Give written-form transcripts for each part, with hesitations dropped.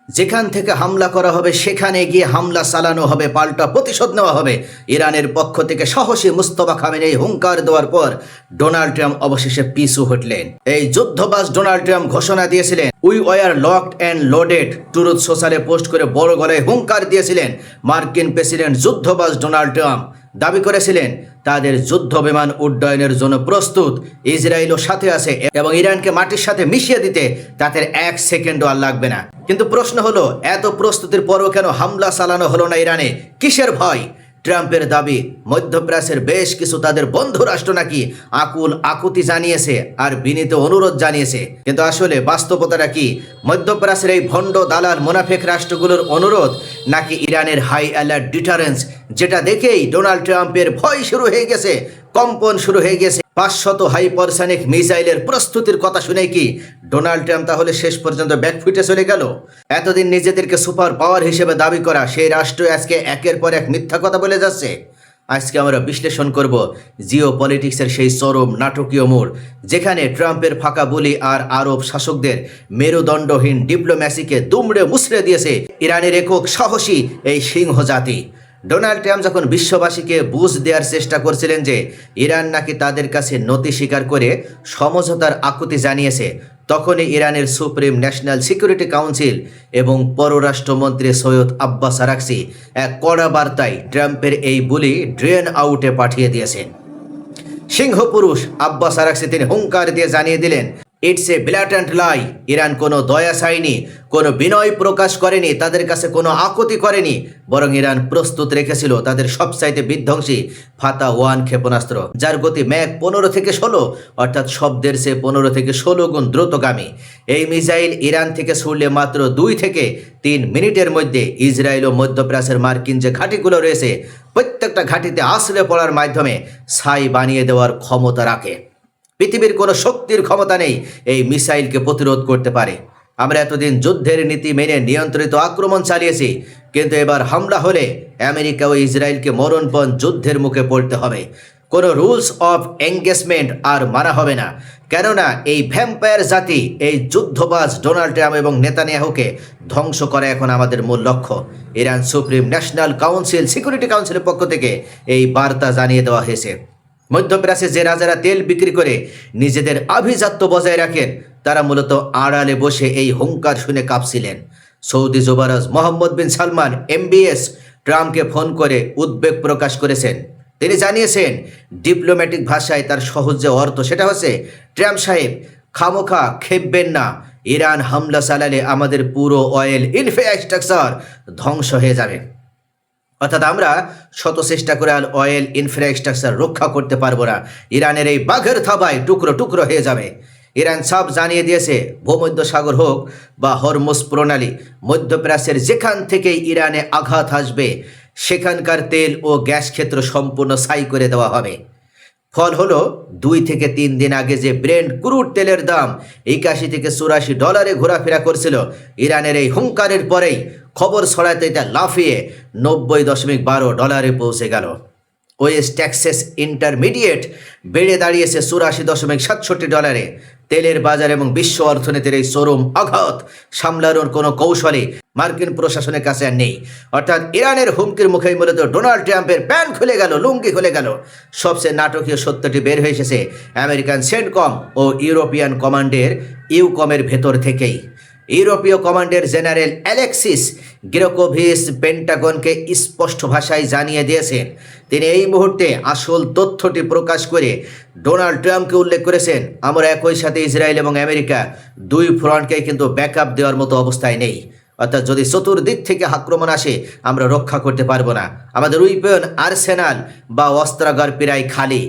যেখান থেকে হামলা করা হবে সেখানে গিয়ে হামলা চালানো হবে, পাল্টা প্রতিশোধ নেওয়া হবে। ইরানের পক্ষ থেকে সাহসী মুস্তফা খামেনেই হুঙ্কার দেওয়ার পর ডোনাল্ড ট্রাম্প অবশেষে পিছু হটলেন। এই যুদ্ধবাজ ডোনাল্ড ট্রাম্প ঘোষণা দিয়েছিলেন, we were locked and loaded. Truth সোশ্যালে পোস্ট করে বড় গলায় হুঙ্কার দিয়েছিলেন মার্কিন প্রেসিডেন্ট। যুদ্ধবাজ ডোনাল্ড ট্রাম্প দাবি করেছিলেন তাদের যুদ্ধ বিমান উড্ডয়নের জন্য প্রস্তুত, ইসরায়েলও সাথে আছে এবং ইরানকে মাটির সাথে মিশিয়ে দিতে তাদের 1 সেকেন্ডও আর লাগবে না। কিন্তু প্রশ্ন হলো, এত প্রস্তুতির পরও কেন হামলা চালানো হলো না ইরানে? কিসের ভয়? ট্রাম্পের দাবি, মধ্যপ্রাচ্যের বেশ কিছু তাদের বন্ধু রাষ্ট্র নাকি আকুল আকুতি জানিয়েছে আর বিনীত অনুরোধ জানিয়েছে। কিন্তু আসলে বাস্তবতাটা কি? মধ্যপ্রাচ্যের এই ভণ্ড দালাল মুনাফিক রাষ্ট্রগুলোর অনুরোধ নাকি ইরানের হাই অ্যালার্ট ডিটারেন্স, যেটা দেখেই ডোনাল্ড ট্রাম্পের ভয় শুরু হয়ে গেছে, কম্পন শুরু হয়ে গেছে। 500 হাইপারসনিক মিসাইলের প্রস্তুতির কথা শুনে কি ডোনাল্ড ট্রাম্প তাহলে শেষ পর্যন্ত ব্যাকফুটে চলে গেল? এতদিন নিজেদেরকে সুপার পাওয়ার হিসেবে দাবি করা সেই রাষ্ট্র আজকে একের পর এক মিথ্যা কথা বলে যাচ্ছে। আজকে আমরা বিশ্লেষণ করব জিও পলিটিক্সের সেই চরম নাটকীয় মোড়, যেখানে ট্রাম্পের ফাঁকা বুলি আর আরব শাসকদের মেরুদণ্ডহীন ডিপ্লোম্যাসিকে দুমড়ে মুচড়ে দিয়েছে ইরানের একক সাহসী এই সিংহ জাতি। ডোনাল্ড ট্রাম্প যখন বিশ্ববাসীকে বুঝ দেওয়ার চেষ্টা করছিলেন যে ইরান নাকি তাদের কাছে নতি স্বীকার করে সমঝোতার আকুতি জানিয়েছে, তখনই ইরানের সুপ্রিম ন্যাশনাল সিকিউরিটি কাউন্সিল এবং পররাষ্ট্রমন্ত্রী সৈয়দ আব্বাস আরাকচি এক কড়া বার্তায় ট্রাম্পের এই বুলি ড্রেন আউটে পাঠিয়ে দিয়েছেন। সিংহ পুরুষ আব্বাস আরাকচি তিনি হুঙ্কার দিয়ে জানিয়ে দিলেন, ইটস এ ব্ল্যাটেন্ট লাই। ইরান কোনো দয়া চায়নি, কোনো বিনয় প্রকাশ করেনি, তাদের কাছে কোনো আকুতি করেনি, বরং ইরান প্রস্তুত রেখেছিল তাদের সবচাইতে বিধ্বংসী ফাতা 1 ক্ষেপণাস্ত্র, যার গতি ম্যাক 15 থেকে 16, অর্থাৎ শব্দের চেয়ে 15 থেকে 16 গুণ দ্রুতগামী। এই মিসাইল ইরান থেকে ছুড়লে মাত্র 2 থেকে 3 মিনিটের মধ্যে ইসরায়েল ও মধ্যপ্রাচ্যের মার্কিন যে ঘাঁটিগুলো রয়েছে প্রত্যেকটা ঘাঁটিতে আছড়ে পড়ার মাধ্যমে ছাই বানিয়ে দেওয়ার ক্ষমতা রাখে। পৃথিবীর কোনো শক্তির ক্ষমতা নেই এই মিসাইলকে প্রতিরোধ করতে পারে। আমরা এতদিন যুদ্ধের নীতি মেনে নিয়ন্ত্রিত আক্রমণ চালিয়েছি, কিন্তু এবার হামলা হলে আমেরিকা ও ইসরায়েলকে মরণপণ যুদ্ধের মুখে পড়তে হবে। কোনো রুলস অফ এঙ্গেজমেন্ট আর মানা হবে না, কেননা এই ভ্যাম্পায়ার জাতি, এই যুদ্ধবাজ ডোনাল্ড ট্রাম্প এবং নেতানিয়াহুকে ধ্বংস করা এখন আমাদের মূল লক্ষ্য। Iran supreme national council security কাউন্সিলের পক্ষ থেকে এই বার্তা জানিয়ে দেওয়া হয়েছে। মধ্যপ্রাচ্যে যে রাজারা তেল বিক্রি করে নিজেদের আভিজাত্য বজায় রাখেন, তারা মূলত আড়ালে বসে এই হুঙ্কার শুনে কাঁপছিলেন। সৌদি যুবরাজ মোহাম্মদ বিন সালমান MBS ট্রাম্পকে ফোন করে উদ্বেগ প্রকাশ করেছেন। তিনি জানিয়েছেন, ডিপ্লোম্যাটিক ভাষায় তার সহজ যে অর্থ সেটা হচ্ছে, ট্রাম্প সাহেব খামোখা খেপবেন না, ইরান হামলা চালালে আমাদের পুরো অয়েল ইনফ্রাস্ট্রাকচার ধ্বংস হয়ে যাবে। অর্থাৎ আমরা শত চেষ্টা করে আর অয়েল ইনফ্রাস্ট্রাকচার রক্ষা করতে পারবো না, ইরানের এই বাঘের থাবায় টুকরো টুকরো হয়ে যাবে। ইরান সাফ জানিয়ে দিয়েছে, ভূমধ্যসাগর হোক বা হরমুজ প্রণালী, মধ্যপ্রাচ্যের যেখান থেকেই ইরানে আঘাত আসবে সেখানকার তেল ও গ্যাস ক্ষেত্র সম্পূর্ণ ছাই করে দেওয়া হবে। ফল হলো 2 থেকে 3 দিন আগে যে ব্রেন্ট ক্রুড তেলের দাম 81 থেকে 84 ডলারে ঘোরাফেরা করছিল, ইরানের এই হুঙ্কারের পরেই খবর ছড়াতে এটা লাফিয়ে 90.12 ডলারে পৌঁছে গেল। ওয়েস্ট টেক্সাস ইন্টারমিডিয়েট বেড়ে দাঁড়িয়েছে 84.67 ডলারে। তেলের বাজার এবং বিশ্ব অর্থনীতির এই চরম আঘাত সামলানোর কোনো কৌশলে মার্কিন প্রশাসনের কাছে আর নেই। অর্থাৎ ইরানের হুমকির মুখেই মূলত ডোনাল্ড ট্রাম্পের প্যান্ট খুলে গেল, লুঙ্গি খুলে গেল। সবচেয়ে নাটকীয় সত্যটি বের হয়ে এসেছে আমেরিকান সেন্টকম ও ইউরোপিয়ান কমান্ডের ইউকমের ভেতর থেকেই। ইউরোপীয় কমান্ডার জেনারেল অ্যালেক্সিস গ্রেকোভিচ পেন্টাগনকে স্পষ্ট ভাষায় জানিয়ে দিয়েছেন, তিনি এই মুহূর্তে আসল তথ্যটি প্রকাশ করে ডোনাল্ড ট্রাম্পকে উল্লেখ করেছেন, আমরা একই সাথে ইসরায়েল এবং আমেরিকা 2 ফ্রন্টকে কিন্তু ব্যাকআপ দেওয়ার মতো অবস্থায় নেই। অর্থাৎ যদি চতুর্দিক থেকে আক্রমণ আসে আমরা রক্ষা করতে পারবো না, আমাদের উইপন আর্সেনাল বা অস্ত্রাগার প্রায় খালি।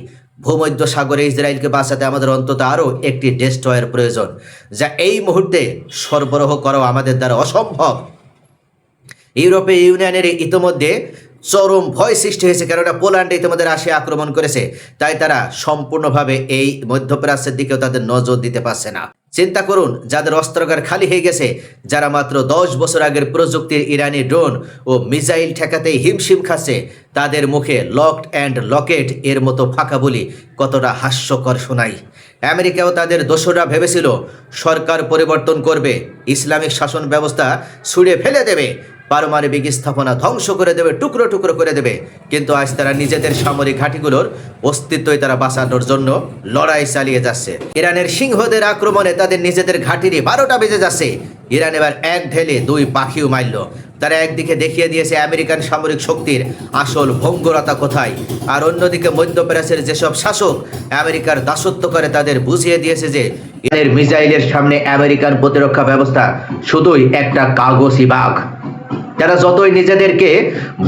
ভূমধ্যসাগরে ইসরায়েলকে বাঁচাতে আমাদের অন্তত আরও একটি ডেস্ট্রয়ার প্রয়োজন, যা এই মুহূর্তে সরবরাহ করাও আমাদের দ্বারা অসম্ভব। ইউরোপীয় ইউনিয়নের ইতিমধ্যে চরম ভয় সৃষ্টি হয়েছে, কেননা পোল্যান্ডে ইতিমধ্যে রাশিয়া আক্রমণ করেছে, তাই তারা সম্পূর্ণভাবে এই মধ্যপ্রাচ্যের দিকেও তাদের নজর দিতে পারছে না। চিন্তা করুন, যাদের অস্ত্রাগার খালি হয়ে গেছে, যারা মাত্র 10 বছর আগের প্রযুক্তির ইরানি ড্রোন ও মিসাইল ঠেকাতেই হিমশিম খাচ্ছে, তাদের মুখে লকড অ্যান্ড লকেট এর মতো ফাঁকা বলি কতটা হাস্যকর শোনায়। আমেরিকাও তাদের দোসররা ভেবেছিল সরকার পরিবর্তন করবে, ইসলামিক শাসন ব্যবস্থা ছুঁড়ে ফেলে দেবে, পারমাণবিক স্থাপনা ধ্বংস করে দেবে, টুকরো টুকরো করে দেবে। কিন্তু আজ তারা নিজেদের সামরিক ঘাঁটিগুলোর অস্তিত্বই তারা বাঁচানোর জন্য লড়াই চালিয়ে যাচ্ছে। ইরানের সিংহদের আক্রমণে তাদের নিজেদের ঘাঁটিরই 12টা বেজে যাচ্ছে। ইরান এবার এক ঢেলে 2 পাখিও মারল। তারা একদিকে দেখিয়ে দিয়েছে আমেরিকান সামরিক শক্তির আসল ভঙ্গুরতা কোথায়, আর অন্যদিকে মধ্যপ্রাচ্যের যেসব শাসক আমেরিকার দাসত্ব করে তাদের বুঝিয়ে দিয়েছে যে ইরানের মিসাইলের সামনে আমেরিকান প্রতিরক্ষা ব্যবস্থা শুধুই একটা কাগজি বাঘ। যারা যতই নিজেদেরকে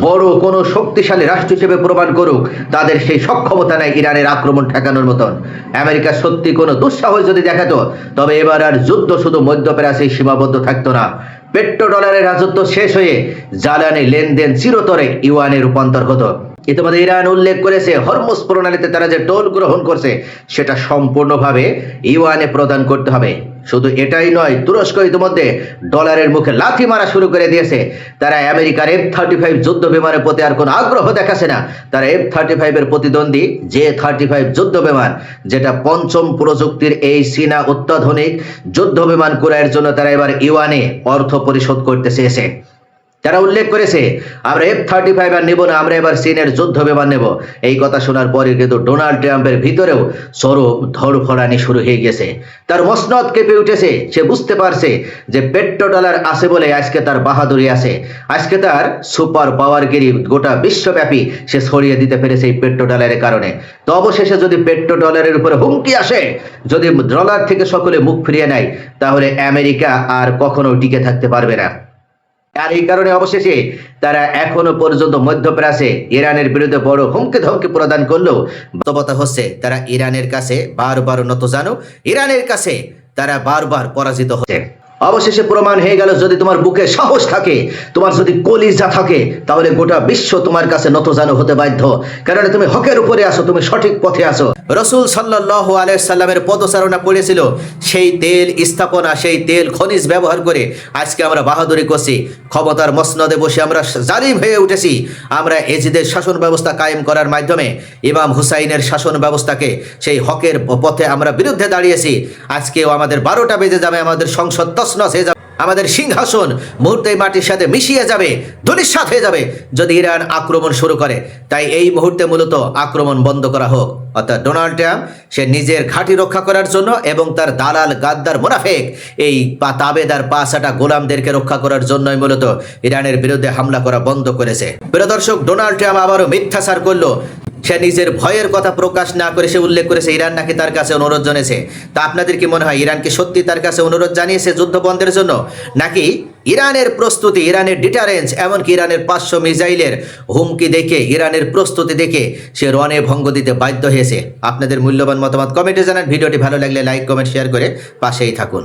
বড় কোনো শক্তিশালী রাষ্ট্র হিসেবে প্রমাণ করুক, তাদের সেই সক্ষমতা নেই ইরানের আক্রমণ ঠেকানোর মতন। আমেরিকা সত্যি কোনো দুঃসাহস যদি দেখাতো, তবে এবার আর যুদ্ধ শুধু মধ্যপ্রাচ্যে সীমাবদ্ধ থাকতো না। পেট্রো ডলারের রাজত্ব শেষ হয়ে জ্বালানি লেনদেন চিরতরে ইউয়ানে রূপান্তর হতো। ইতিমধ্যে ইরান উল্লেখ করেছে হরমুজ প্রণালীতে তারা যে টোল গ্রহণ করছে সেটা সম্পূর্ণভাবে ইউয়ানে প্রদান করতে হবে। শুধু এটাই নয়, তুরস্ক ইতিমধ্যে ডলারের মুখে লাথি মারা শুরু করে দিয়েছে। তারা আমেরিকার F-35 যুদ্ধ বিমানের প্রতি আর কোনো আগ্রহ দেখাচ্ছে না। তারা F-35 এর প্রতিদ্বন্দ্বী J-35 যুদ্ধ বিমান, যেটা 5ম প্রযুক্তির এই চীনা অত্যাধুনিক যুদ্ধ বিমান ক্রয়ের জন্য তারা এবার ইউয়ানে অর্থ পরিশোধ করতে চেয়েছে। তারা উল্লেখ করেছে, আমরা F-35 আর নেব না, আমরা এবার চীনের যুদ্ধ বিমান নেব। এই কথা শোনার পরে কিন্তু ডোনাল্ড ট্রাম্পের ভিতরেও চরম ধড়ফড়ানি শুরু হয়ে গেছে। তার মসনদ কেঁপে উঠেছে। সে বুঝতে পারছে যে পেট্রো ডলার আছে বলে আজকে তার বাহাদুরি আছে, আজকে তার সুপার পাওয়ারগিরি গোটা বিশ্বব্যাপী সে ছড়িয়ে দিতে পেরেছে এই পেট্রো ডলারের কারণে। তো অবশেষে যদি পেট্রো ডলারের উপরে হুমকি আসে, যদি ডলার থেকে সকলে মুখ ফিরিয়ে নেয়, তাহলে আমেরিকা আর কখনো টিকে থাকতে পারবে না। আর এই কারণে অবশেষে তারা এখনো পর্যন্ত মধ্যপ্রাচ্যে ইরানের বিরুদ্ধে বড় হুমকি ধমকি প্রদান করলেও বাস্তবতা হচ্ছে তারা ইরানের কাছে বারবার নত জানো, ইরানের কাছে তারা বারবার পরাজিত হচ্ছে। অবশেষে প্রমাণ হয়ে গেল, যদি তোমার বুকে সাহস থাকে, তোমার যদি কলিজা থাকে, তাহলে গোটা বিশ্ব তোমার কাছে নতজানু হতে বাধ্য। কারণ তুমি হকের উপরে আসো, তুমি সঠিক পথে আসো। রাসূল সাল্লাল্লাহু আলাইহি সাল্লামের পদচারণা পড়েছিল, সেই তেল স্থাপনা, সেই তেল খনিজ ব্যবহার করে আজকে আমরা বাহাদুরি করছি। ক্ষমতার মসনদে বসে আমরা জালিম হয়ে উঠেছি। আমরা এজিদের শাসন ব্যবস্থা কায়েম করার মাধ্যমে ইমাম হুসাইনের শাসন ব্যবস্থাকে, সেই হকের পথে আমরা বিরুদ্ধে দাঁড়িয়েছি। আজকেও আমাদের 12টা বেজে যাবে, আমাদের সংসদ তছনছ হয়ে যাবে, আমাদের সিংহাসন মুহূর্তেই মাটির সাথে মিশিয়ে যাবে, ধূলিসাৎ হয়ে যাবে যদি ইরান আক্রমণ শুরু করে। তাই এই মুহূর্তে মূলত আক্রমণ বন্ধ করা হোক। অর্থাৎ ডোনাল্ড ট্রাম্প সে নিজের ঘাঁটি রক্ষা করার জন্য এবং তার দালাল গাদ্দার মুনাফিক এই তাবেদার পাঁচটা গোলামদেরকে রক্ষা করার জন্যই মূলত ইরানের বিরুদ্ধে হামলা করা বন্ধ করেছে। প্রিয় দর্শক, ডোনাল্ড ট্রাম্প আবারও মিথ্যাচার করলো। সে নিজের ভয়ের কথা প্রকাশ না করে সে উল্লেখ করেছে ইরান নাকি তার কাছে অনুরোধ জানিয়েছে। তা আপনাদের কি মনে হয়, ইরান কি সত্যি তার কাছে অনুরোধ জানিয়েছে যুদ্ধ বন্ধের জন্য, নাকি ইরানের প্রস্তুতি, ইরানের ডিটারেন্স, এমনকি ইরানের 500 মিসাইলের হুমকি দেখে, ইরানের প্রস্তুতি দেখে সে রণে ভঙ্গ দিতে বাধ্য হয়েছে? আপনাদের মূল্যবান মতামত কমেন্টে জানান। ভিডিওটি ভালো লাগলে লাইক, কমেন্ট, শেয়ার করে পাশেই থাকুন।